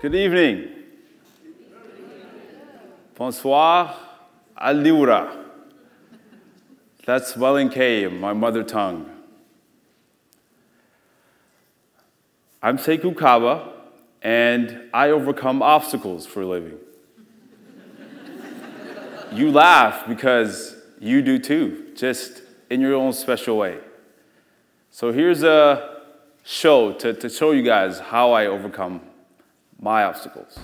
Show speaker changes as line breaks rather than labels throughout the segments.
Good evening. Bonsoir, Aliura. That's Wellinke, my mother tongue. I'm Sekou Kaba, and I overcome obstacles for a living. You laugh because you do too, just in your own special way. So here's a show to show you guys how I overcome my obstacles.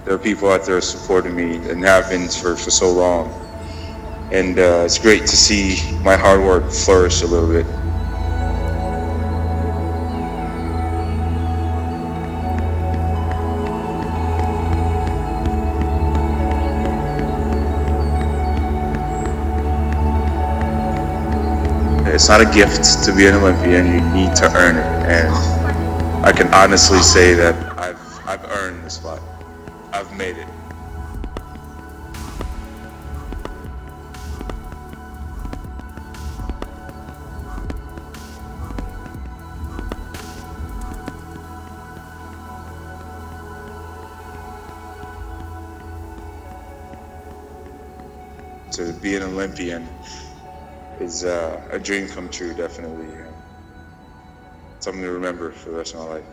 There are people out there supporting me and have been for so long. And it's great to see my hard work flourish a little bit. It's not a gift to be an Olympian, you need to earn it. And I can honestly say that I've earned this spot. I've made it. To be an Olympian is a dream come true, definitely. Something to remember for the rest of my life.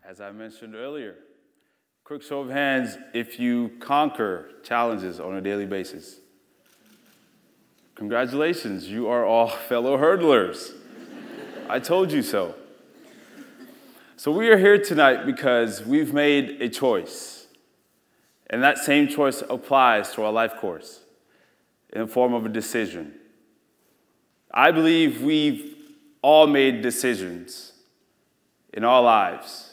As I mentioned earlier, quick show of hands if you conquer challenges on a daily basis. Congratulations, you are all fellow hurdlers. I told you so. So we are here tonight because we've made a choice. And that same choice applies to our life course in the form of a decision. I believe we've all made decisions in our lives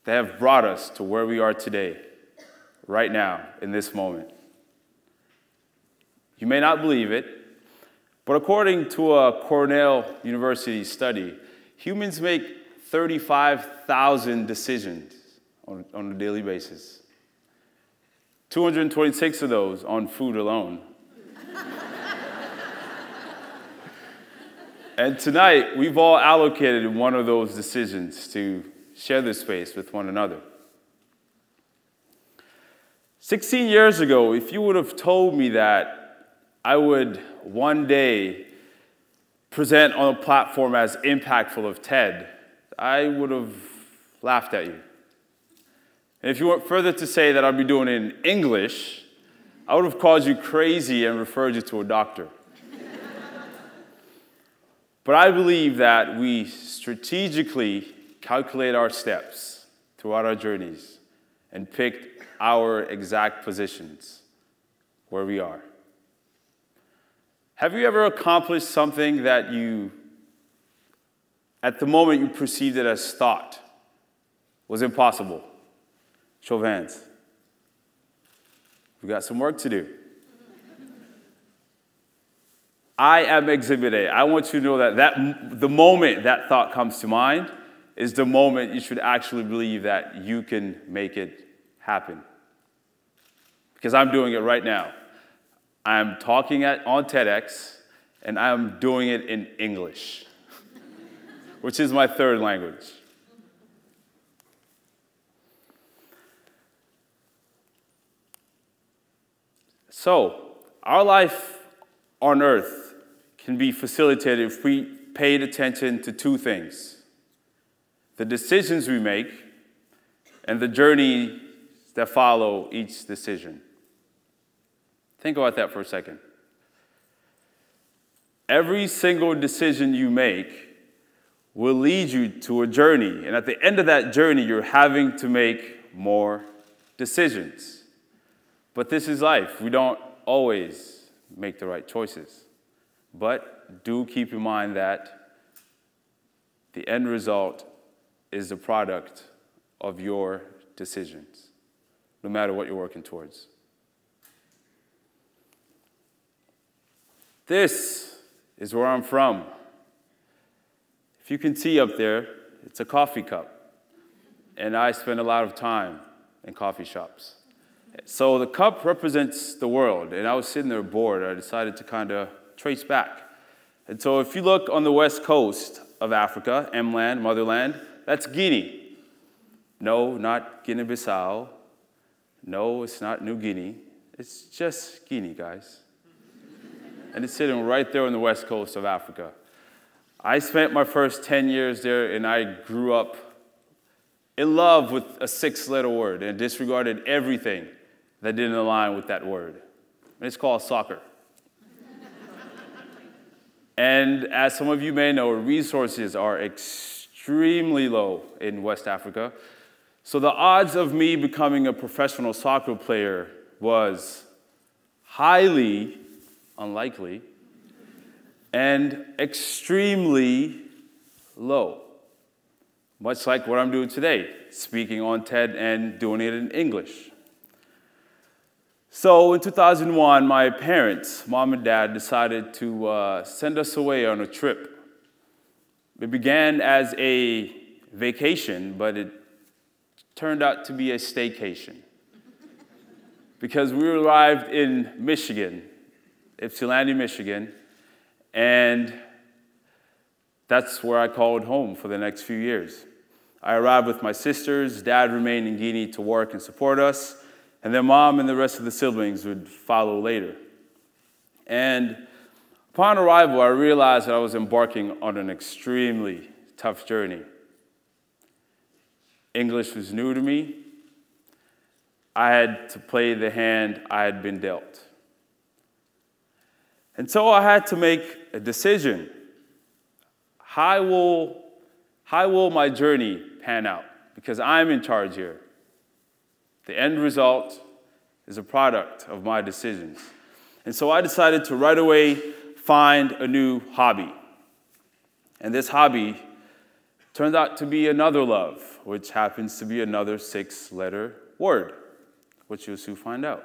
that have brought us to where we are today, right now, in this moment. You may not believe it, but according to a Cornell University study, humans make 35,000 decisions on a daily basis. 226 of those on food alone. And tonight, we've all allocated one of those decisions to share this space with one another. 16 years ago, if you would have told me that I would one day present on a platform as impactful as TED, I would have laughed at you. And if you went further to say that I'd be doing it in English, I would have called you crazy and referred you to a doctor. But I believe that we strategically calculate our steps throughout our journeys and pick our exact positions where we are. Have you ever accomplished something that you, at the moment you perceived it as thought, was impossible? Show of hands. We've got some work to do. I am Exhibit A. I want you to know that the moment that thought comes to mind is the moment you should actually believe that you can make it happen. Because I'm doing it right now. I'm talking on TEDx, and I'm doing it in English, which is my third language. So, our life on Earth can be facilitated if we paid attention to two things: the decisions we make and the journey that follow each decision. Think about that for a second. Every single decision you make will lead you to a journey, and at the end of that journey, you're having to make more decisions. But this is life. We don't always make the right choices. But do keep in mind that the end result is the product of your decisions, no matter what you're working towards. This is where I'm from. If you can see up there, it's a coffee cup. And I spend a lot of time in coffee shops. So the cup represents the world, and I was sitting there bored. I decided to kind of trace back. And so if you look on the west coast of Africa, M-land, motherland, that's Guinea. No, not Guinea-Bissau. No, it's not New Guinea. It's just Guinea, guys. And it's sitting right there on the west coast of Africa. I spent my first 10 years there, and I grew up in love with a 6-letter word and disregarded everything that didn't align with that word. And it's called soccer. And as some of you may know, resources are extremely low in West Africa. So the odds of me becoming a professional soccer player was highly unlikely and extremely low. Much like what I'm doing today, speaking on TED and doing it in English. So in 2001, my parents, mom and dad, decided to send us away on a trip. It began as a vacation, but it turned out to be a staycation. Because we arrived in Michigan, Ypsilanti, Michigan, and that's where I called home for the next few years. I arrived with my sisters. Dad remained in Guinea to work and support us, and then mom and the rest of the siblings would follow later. And upon arrival, I realized that I was embarking on an extremely tough journey. English was new to me. I had to play the hand I had been dealt. And so I had to make a decision. How will my journey pan out? Because I'm in charge here. The end result is a product of my decisions. And so I decided to right away find a new hobby. And this hobby turned out to be another love, which happens to be another 6-letter word, which you'll soon find out.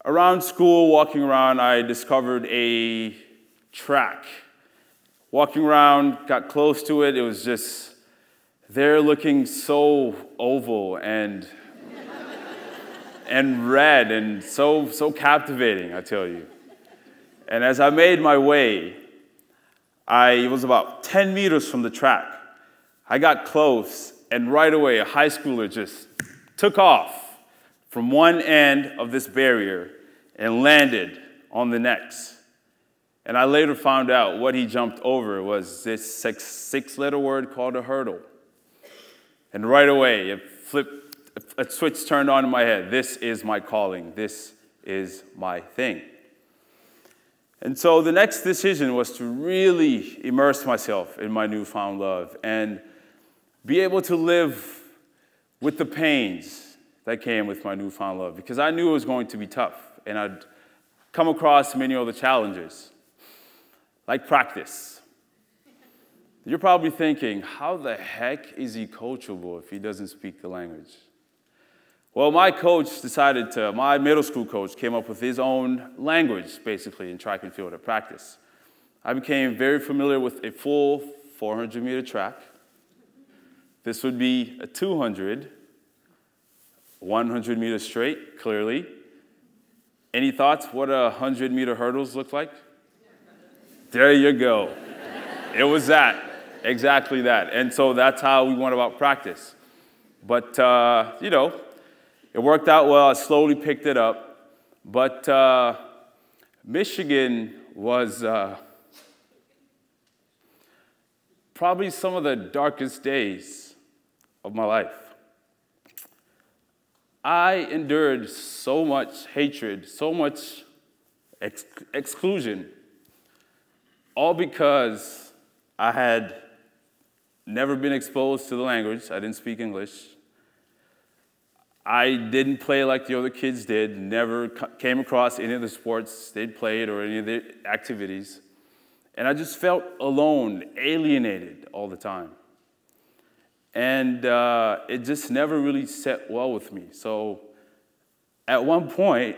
Around school, walking around, I discovered a track. Walking around, got close to it, it was just there looking so oval and red and so captivating, I tell you. And as I made my way, it was about 10 meters from the track. I got close, and right away, a high schooler just took off from one end of this barrier and landed on the next. And I later found out what he jumped over was this 6-letter word called a hurdle. And right away, a switch turned on in my head. This is my calling. This is my thing. And so the next decision was to really immerse myself in my newfound love and be able to live with the pains that came with my newfound love, because I knew it was going to be tough, and I'd come across many other challenges, like practice. You're probably thinking, how the heck is he coachable if he doesn't speak the language? Well, my middle school coach came up with his own language, basically, in track and field at practice. I became very familiar with a full 400-meter track. This would be a 200, 100 meters straight, clearly. Any thoughts what 100-meter hurdles look like? There you go. It was that, exactly that. And so that's how we went about practice. But, it worked out well. I slowly picked it up. But Michigan was probably some of the darkest days of my life. I endured so much hatred, so much exclusion, all because I had never been exposed to the language. I didn't speak English. I didn't play like the other kids did, never came across any of the sports they'd played or any of the activities. And I just felt alone, alienated all the time. And it just never really set well with me. So at one point,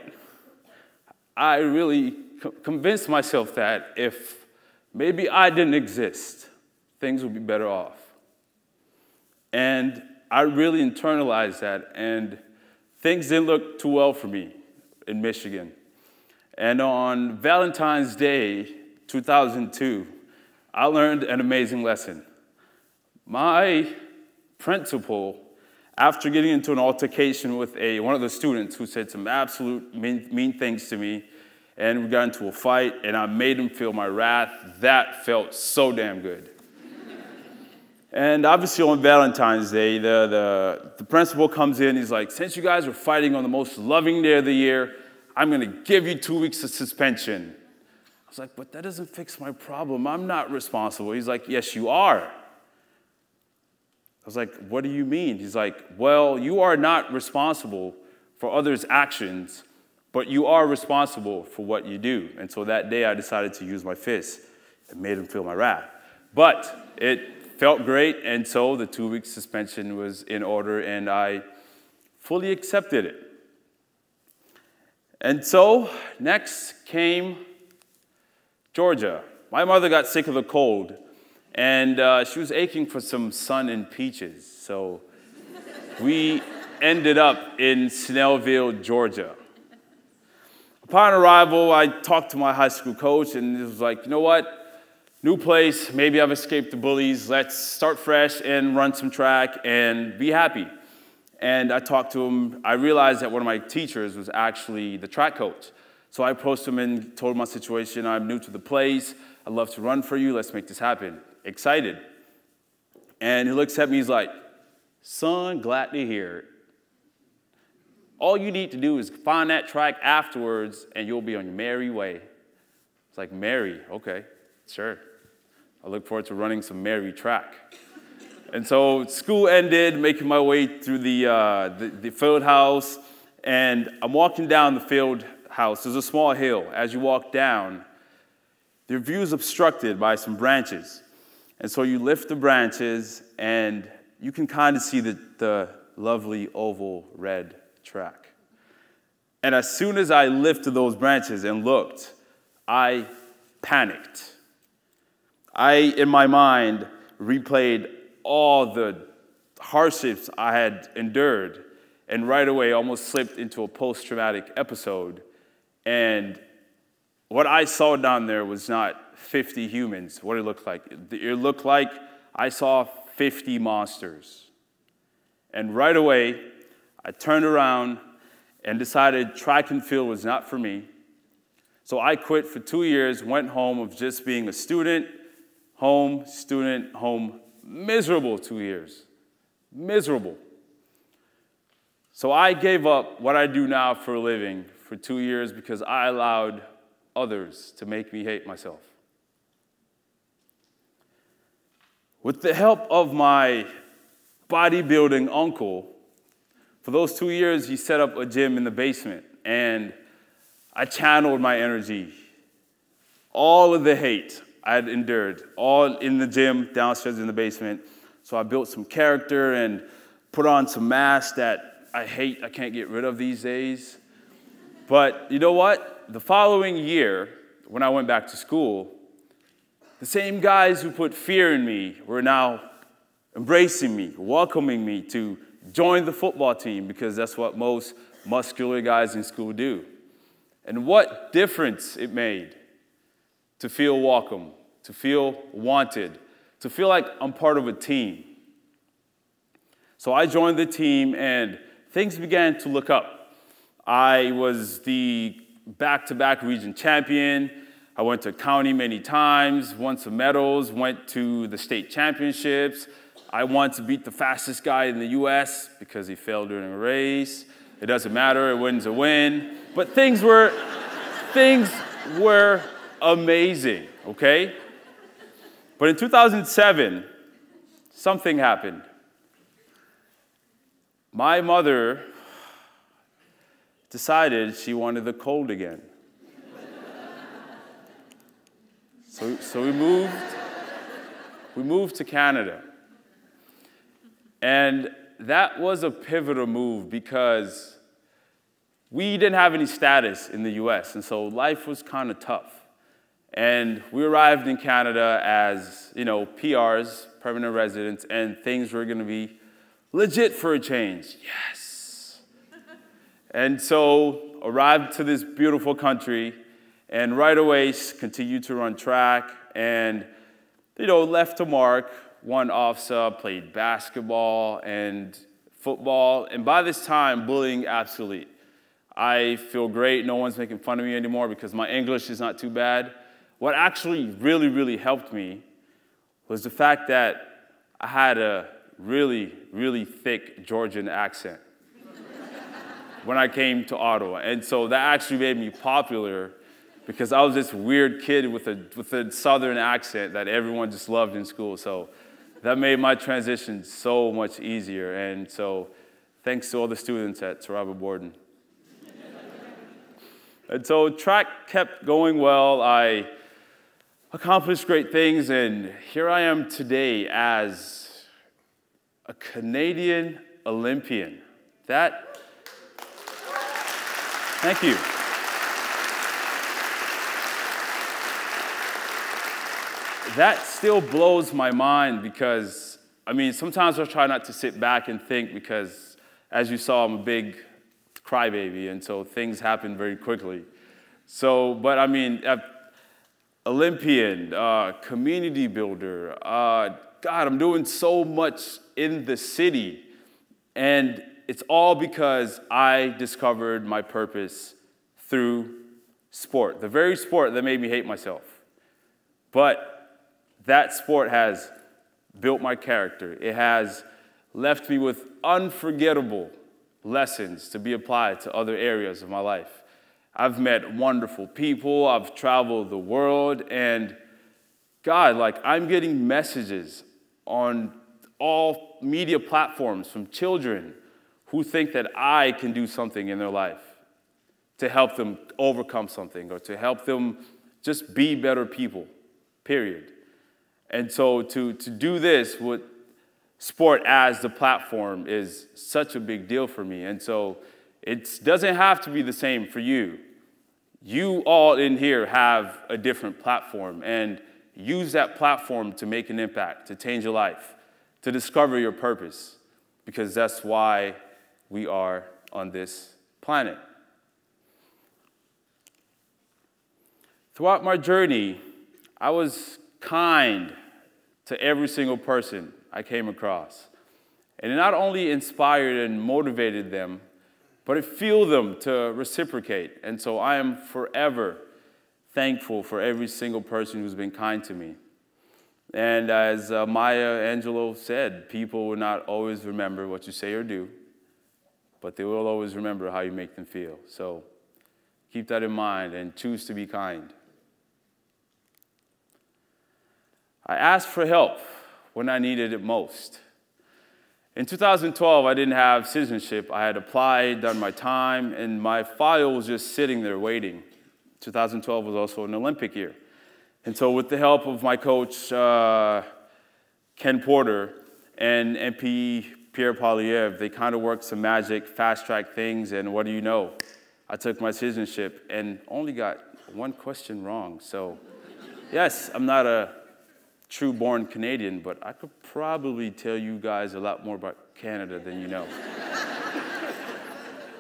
I really convinced myself that if maybe I didn't exist, things would be better off. And I really internalized that, and things didn't look too well for me in Michigan. And on Valentine's Day, 2002, I learned an amazing lesson. My principal, after getting into an altercation with one of the students who said some absolute mean things to me, and we got into a fight, and I made him feel my wrath. That felt so damn good. And obviously on Valentine's Day, the principal comes in, he's like, since you guys are fighting on the most loving day of the year, I'm gonna give you 2 weeks of suspension. I was like, but that doesn't fix my problem. I'm not responsible. He's like, yes, you are. I was like, what do you mean? He's like, well, you are not responsible for others' actions, but you are responsible for what you do. And so that day I decided to use my fist and made him feel my wrath. But it felt great, and so the 2-week suspension was in order, and I fully accepted it. And so next came Georgia. My mother got sick of the cold, and she was aching for some sun and peaches. So we ended up in Snellville, Georgia. Upon arrival, I talked to my high school coach, and he was like, you know what? New place, maybe I've escaped the bullies. Let's start fresh and run some track and be happy. And I talked to him. I realized that one of my teachers was actually the track coach. So I approached him and told him my situation. I'm new to the place. I'd love to run for you. Let's make this happen. Excited. And he looks at me. He's like, son, glad to hear it. All you need to do is find that track afterwards, and you'll be on your merry way. It's like, merry, okay, sure. I look forward to running some merry track. And so school ended, making my way through the field house, and I'm walking down the field house. There's a small hill. As you walk down, the view is obstructed by some branches. And so you lift the branches, and you can kind of see the lovely oval red track. And as soon as I lifted those branches and looked, I panicked. I, in my mind, replayed all the hardships I had endured, and right away almost slipped into a post-traumatic episode. And what I saw down there was not 50 humans, what it looked like. It looked like I saw 50 monsters. And right away, I turned around and decided track and field was not for me. So I quit for 2 years, went home of just being a student, home, miserable 2 years, miserable. So I gave up what I do now for a living for 2 years because I allowed others to make me hate myself. With the help of my bodybuilding uncle, for those 2 years, he set up a gym in the basement, and I channeled my energy. All of the hate I had endured, all in the gym, downstairs in the basement. So I built some character and put on some masks that I hate, I can't get rid of these days. But you know what? The following year, when I went back to school, the same guys who put fear in me were now embracing me, welcoming me to join the football team, because that's what most muscular guys in school do. And what difference it made to feel welcome, to feel wanted, to feel like I'm part of a team. So I joined the team, and things began to look up. I was the back-to-back region champion. I went to county many times, won some medals, went to the state championships. I wanted to beat the fastest guy in the US because he failed during a race. It doesn't matter, a win's a win. But things were amazing, okay? But in 2007, something happened. My mother decided she wanted the cold again. So we moved to Canada. And that was a pivotal move because we didn't have any status in the US, and so life was kind of tough. And we arrived in Canada as, PRs, permanent residents, and things were going to be legit for a change. Yes. And so arrived to this beautiful country, and right away continued to run track, and left a mark, won OFSA, played basketball and football, and by this time, bullying obsolete. I feel great. No one's making fun of me anymore because my English is not too bad. What actually really, really helped me was the fact that I had a really, really thick Georgian accent when I came to Ottawa. And so that actually made me popular because I was this weird kid with a southern accent that everyone just loved in school. So that made my transition so much easier. And so thanks to all the students at Ottawa Borden. And so track kept going well. I accomplished great things, and here I am today as a Canadian Olympian. Thank you. That still blows my mind because, I mean, sometimes I try not to sit back and think because, as you saw, I'm a big crybaby, and so things happen very quickly. So, but I mean, Olympian, community builder, God, I'm doing so much in the city, and it's all because I discovered my purpose through sport, the very sport that made me hate myself. But that sport has built my character. It has left me with unforgettable lessons to be applied to other areas of my life. I've met wonderful people, I've traveled the world, and God, like, I'm getting messages on all media platforms from children who think that I can do something in their life to help them overcome something or to help them just be better people, period. And so to do this with sport as the platform is such a big deal for me. And so it doesn't have to be the same for you. You all in here have a different platform, and use that platform to make an impact, to change your life, to discover your purpose, because that's why we are on this planet. Throughout my journey, I was kind to every single person I came across. And it not only inspired and motivated them, but it fueled them to reciprocate. And so I am forever thankful for every single person who's been kind to me. And as Maya Angelou said, people will not always remember what you say or do, but they will always remember how you make them feel. So keep that in mind and choose to be kind. I asked for help when I needed it most. In 2012, I didn't have citizenship. I had applied, done my time, and my file was just sitting there waiting. 2012 was also an Olympic year. And so with the help of my coach, Ken Porter, and MP Pierre Poilievre, they kind of worked some magic, fast-track things, and what do you know? I took my citizenship and only got one question wrong. So yes, I'm not a true-born Canadian, but I could probably tell you guys a lot more about Canada than you know.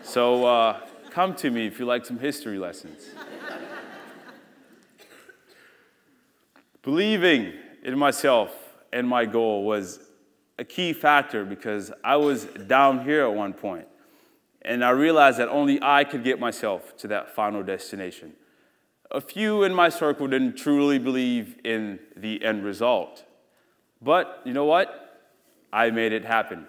So come to me if you like some history lessons. Believing in myself and my goal was a key factor because I was down here at one point, and I realized that only I could get myself to that final destination. A few in my circle didn't truly believe in the end result. But you know what? I made it happen.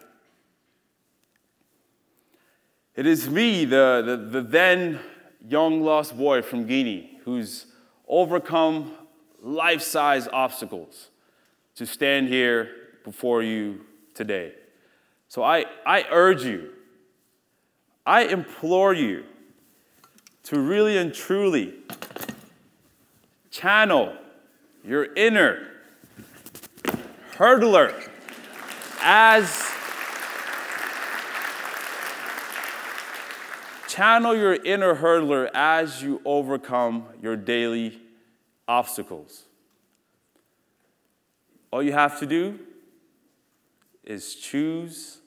It is me, the then young lost boy from Guinea, who's overcome life-size obstacles to stand here before you today. So I urge you, I implore you to really and truly channel your inner hurdler as you overcome your daily obstacles. All you have to do is choose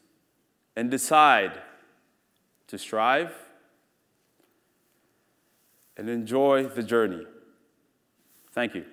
and decide to strive and enjoy the journey. Thank you.